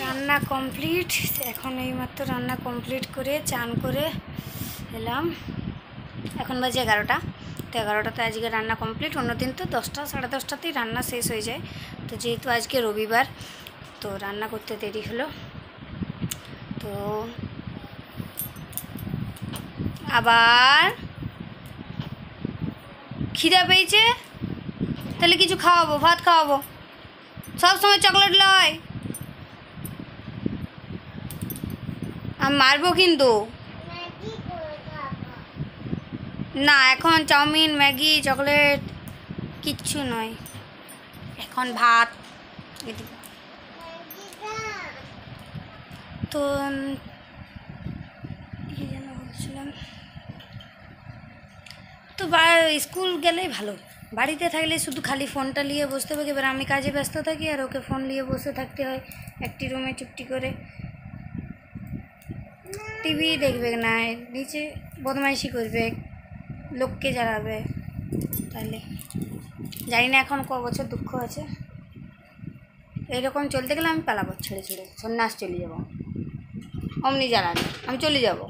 রান্না কমপ্লিট। এখন এইমাত্র রান্না কমপ্লিট করে চান করে এলাম। এখন বাজে 11টা। তো 11টাতে আজকে রান্না কমপ্লিট। অন্যদিন তো 10টা সাড়ে 10টাতেই রান্না শেষ হয়ে যায়। তো যেহেতু আজকে রবিবার তো রান্না করতে দেরি হলো। তো আবার খিদা পেয়েছে, তাহলে কিছু খাওয়াবো, ভাত খাওয়াবো। সব সময় চকলেট লয়, আমি মারবো কিন্তু। না, এখন চাউমিন ম্যাগি চকলেট কিচ্ছু নয়, এখন ভাত। তো কি যেন বলছিলাম, তো স্কুল গেলেই ভালো, বাড়িতে থাকলে শুধু খালি ফোনটা নিয়ে বসতে হবে। এবার আমি কাজে ব্যস্ত থাকি আর ওকে ফোন নিয়ে বসে থাকতে হয় একটি রুমে চুপটি করে। টিভি দেখবে না, নিচে বদমাইশি করবে, লোককে জ্বালাবে। তাহলে জানি না এখন ক বছর দুঃখ আছে। এইরকম চলতে গেলে আমি পালাবো, ছেড়ে ছেড়ে সন্ন্যাস চলে যাবো। অমনি জ্বালাবে, আমি চলে যাব।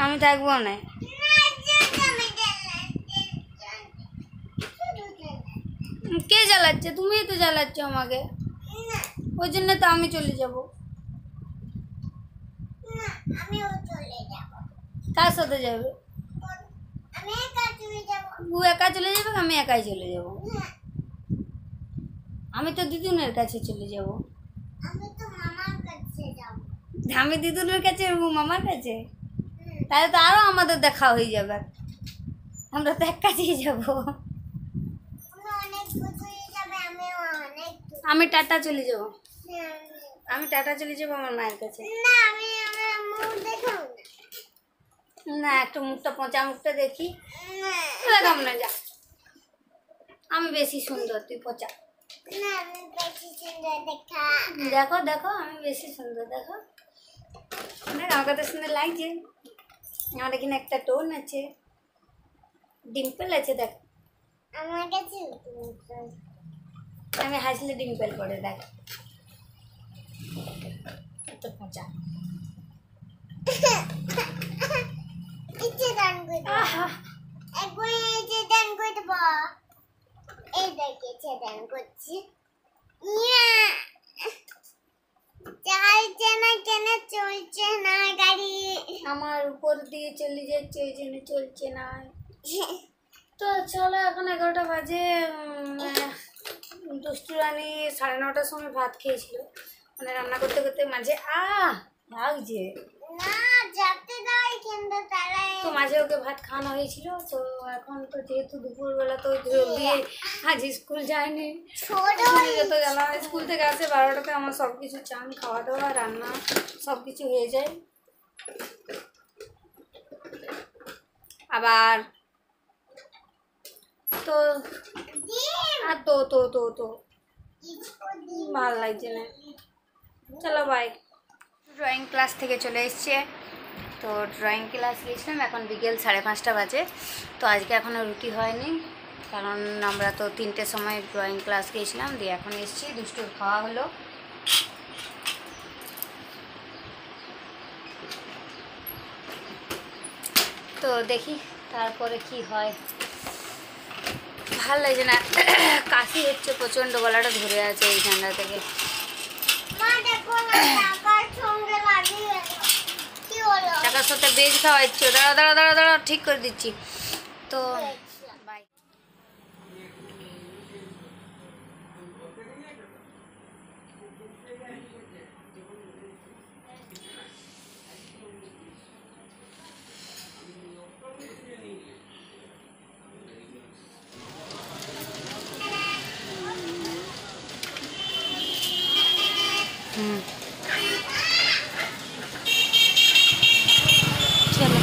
আমি থাকবো না। কে জ্বালাচ্ছে? তুমিই তো জ্বালাচ্ছ আমাকে, ওই জন্য তো আমি চলে যাব। কার সাথে যাবে? ও একা চলে যাবে, আমি একাই চলে যাব। আমি তো দিদুনের কাছে চলে যাব। আমি দিদুনের কাছে, ও মামার কাছে। তাহলে তো আরো আমাদের দেখা হয়ে যাবে, আমরা তো এক কাছেই যাব। আমি টাটা চলে যাব, আমি টাটা চলে যাবো আমার মায়ের কাছে। না, একটু মুখটা পচা মুখটা দেখি। দেখাম না, যা। আমি বেশি সুন্দর, তুই পচা। দেখো দেখো, আমি বেশি সুন্দর, দেখো। আমার কত সুন্দর লাগছে। আমার এখানে একটা টোন আছে, ডিম্পল আছে, দেখ। আমার কাছে আমি হাসলে ডিম্পল পড়ে, দেখ। এত পচা। আমার উপর দিয়ে চলে যাচ্ছে, ওই জন্য চলছে না। তো চলো, এখন 11টা বাজে। দুষ্টু রানী 9:30টার সময় ভাত খেয়েছিল, মানে রান্না করতে করতে মাঝে লাগছে। তো মাঝে ওকে ভাত খাওয়ানো হয়েছিল। তো এখন তো যেহেতু দুপুরবেলা তো জলদি আজ স্কুল যায়নি, যত জ্বালা। স্কুল থেকে আসে 12টাতে, আমার সব কিছু চান, খাওয়া দাওয়া, রান্না সব কিছু হয়ে যায়। আবার তো আর তো ভালো লাগছে না। চলো বাই। ড্রয়িং ক্লাস থেকে চলে এসছে। তো ড্রয়িং ক্লাস গিয়েছিলাম, এখন বিকেল 5:30 বাজে। তো আজকে এখনও রুটি হয়নি, কারণ আমরা তো 3টের সময় ড্রয়িং ক্লাস গিয়েছিলাম, দিয়ে এখন এসেছি। দুষ্টুর খাওয়া হলো। তো দেখি তারপরে কি হয়। ভাল লাগছে না, কাশি হচ্ছে প্রচণ্ড, গলাটা ধরে আছে এই ঠান্ডা থেকে। টাকার সাথে বেজ খাওয়াচ্ছ, দাঁড়া দাঁড়া দাঁড়া দাঁড়া, ঠিক করে দিচ্ছি। তো বাই। চলো।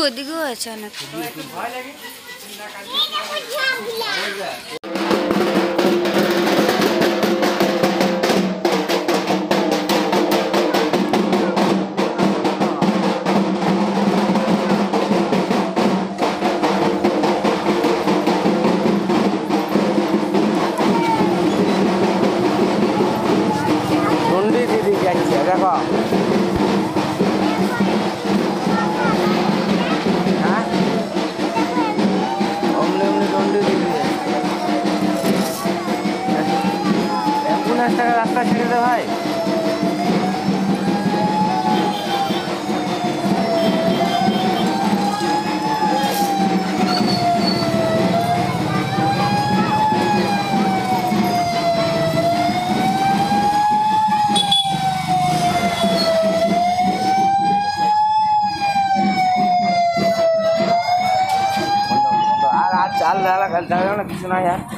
ওদিকেও আছে অনেক। देखो रास्ता छेड़े दे भाई चाल रहा किसी ना यार